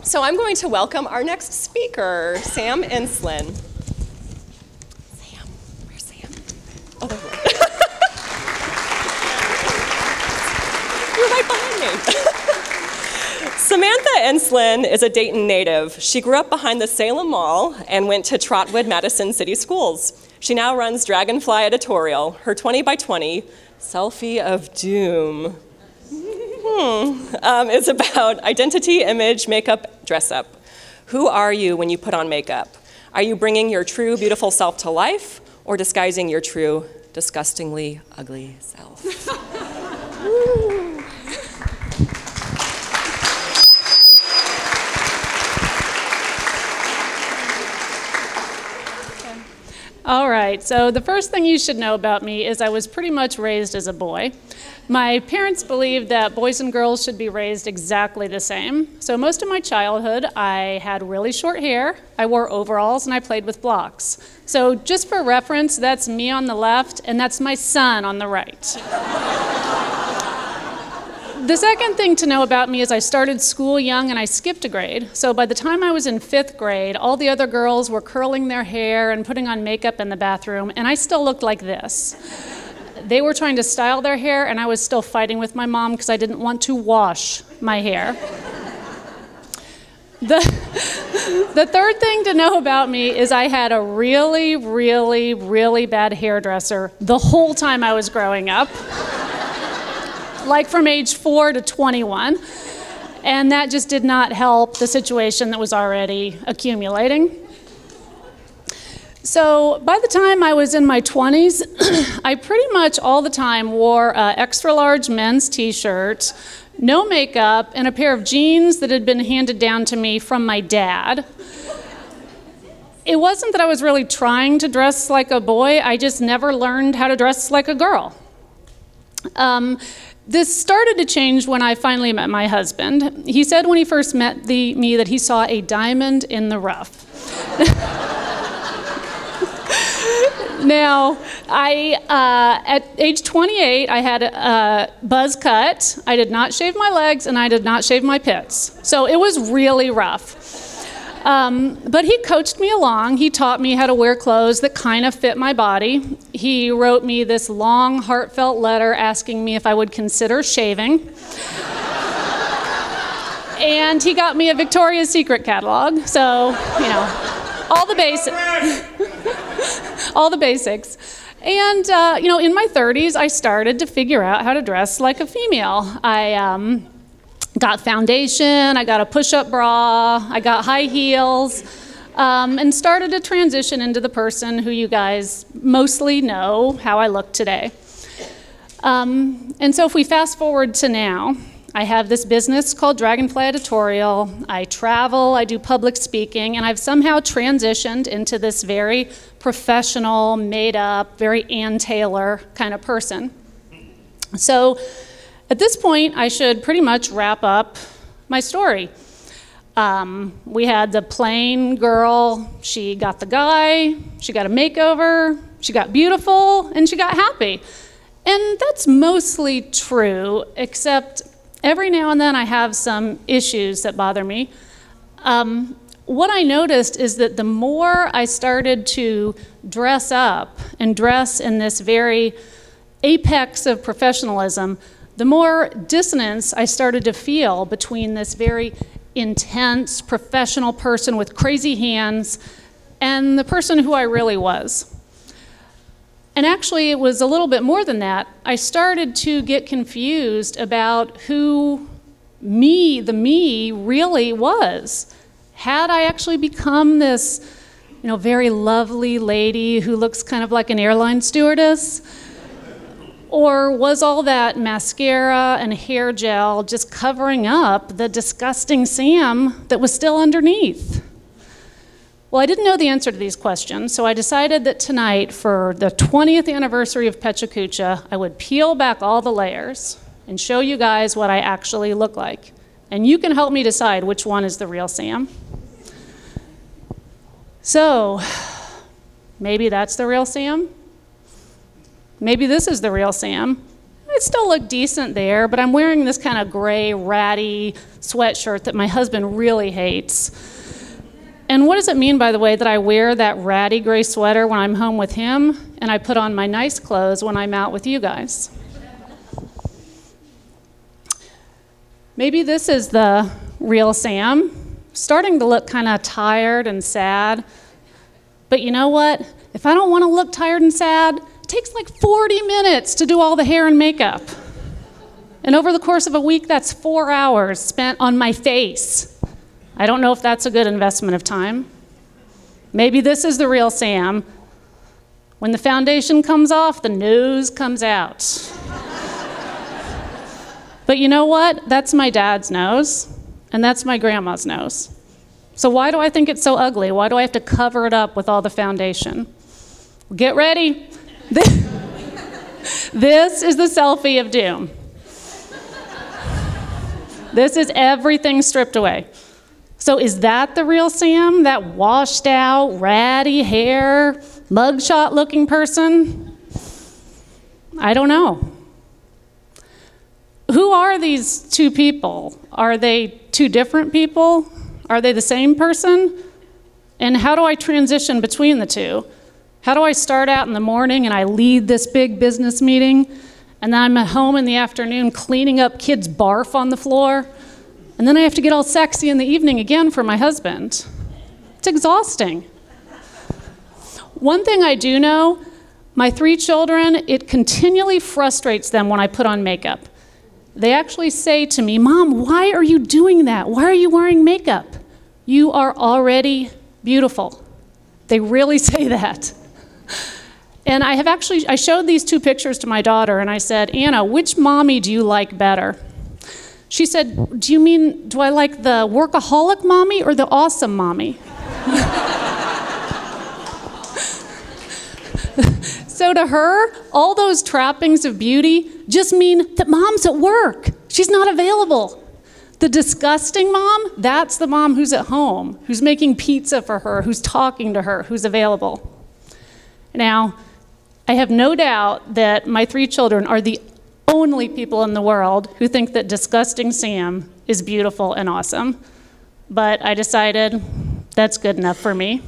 So I'm going to welcome our next speaker, Sam Enslen. Sam, where's Sam? Oh, there you are. You're right behind me. Samantha Enslen is a Dayton native. She grew up behind the Salem Mall and went to Trotwood Madison City Schools. She now runs Dragonfly Editorial, her 20 by 20 selfie of doom. It's about identity, image, makeup, dress up. Who are you when you put on makeup? Are you bringing your true, beautiful self to life or disguising your true, disgustingly ugly self? All right, so the first thing you should know about me is I was pretty much raised as a boy. My parents believed that boys and girls should be raised exactly the same. So most of my childhood, I had really short hair, I wore overalls, and I played with blocks. So just for reference, that's me on the left, and that's my son on the right. The second thing to know about me is I started school young and I skipped a grade. So by the time I was in 5th grade, all the other girls were curling their hair and putting on makeup in the bathroom, and I still looked like this. They were trying to style their hair, and I was still fighting with my mom because I didn't want to wash my hair. The third thing to know about me is I had a really, really, really bad hairdresser the whole time I was growing up. Like from age 4 to 21, and that just did not help the situation that was already accumulating. So by the time I was in my 20s, I pretty much all the time wore an extra large men's t-shirt, no makeup, and a pair of jeans that had been handed down to me from my dad. It wasn't that I was really trying to dress like a boy, I just never learned how to dress like a girl. This started to change when I finally met my husband. He said when he first met me that he saw a diamond in the rough. Now, at age 28, I had a buzz cut. I did not shave my legs, and I did not shave my pits. So it was really rough. But he coached me along. He taught me how to wear clothes that kind of fit my body. He wrote me this long, heartfelt letter asking me if I would consider shaving. And he got me a Victoria's Secret catalog. So, you know, all the basics. All the basics. And, you know, in my 30s, I started to figure out how to dress like a female. I got foundation, I got a push-up bra, I got high heels, and started to transition into the person who you guys mostly know how I look today. And so if we fast forward to now, I have this business called Dragonfly Editorial. I travel, I do public speaking, and I've somehow transitioned into this very professional, made-up, very Ann Taylor kind of person. So at this point, I should pretty much wrap up my story. We had the plain girl, she got the guy, she got a makeover, she got beautiful, and she got happy. And that's mostly true, except every now and then I have some issues that bother me. What I noticed is that the more I started to dress up and dress in this very apex of professionalism, the more dissonance I started to feel between this very intense, professional person with crazy hands and the person who I really was. And actually, it was a little bit more than that. I started to get confused about who the me really was. Had I actually become this, you know, very lovely lady who looks kind of like an airline stewardess? Or was all that mascara and hair gel just covering up the disgusting Sam that was still underneath? Well, I didn't know the answer to these questions, so I decided that tonight, for the 20th anniversary of Pecha Kucha, I would peel back all the layers and show you guys what I actually look like. And you can help me decide which one is the real Sam. So, maybe that's the real Sam? Maybe this is the real Sam. I still look decent there, but I'm wearing this kind of gray, ratty sweatshirt that my husband really hates. And what does it mean, by the way, that I wear that ratty gray sweater when I'm home with him, and I put on my nice clothes when I'm out with you guys? Maybe this is the real Sam, starting to look kind of tired and sad. But you know what? If I don't want to look tired and sad, it takes like 40 minutes to do all the hair and makeup. And over the course of a week, that's 4 hours spent on my face. I don't know if that's a good investment of time. Maybe this is the real Sam. When the foundation comes off, the nose comes out. But you know what? That's my dad's nose, and that's my grandma's nose. So why do I think it's so ugly? Why do I have to cover it up with all the foundation? Get ready. This is the selfie of doom. This is everything stripped away. So is that the real Sam? That washed out, ratty hair, mugshot looking person? I don't know. Who are these two people? Are they two different people? Are they the same person? And how do I transition between the two? How do I start out in the morning and I lead this big business meeting, and then I'm at home in the afternoon cleaning up kids' barf on the floor, and then I have to get all sexy in the evening again for my husband? It's exhausting. One thing I do know, my 3 children, it continually frustrates them when I put on makeup. They actually say to me, "Mom, why are you doing that? Why are you wearing makeup? You are already beautiful." They really say that. And I showed these 2 pictures to my daughter, and I said, "Anna, which mommy do you like better?" She said, do I like the workaholic mommy or the awesome mommy?" So to her, all those trappings of beauty just mean that mom's at work. She's not available. The disgusting mom, that's the mom who's at home, who's making pizza for her, who's talking to her, who's available. Now, I have no doubt that my 3 children are the only people in the world who think that disgusting Sam is beautiful and awesome. But I decided that's good enough for me.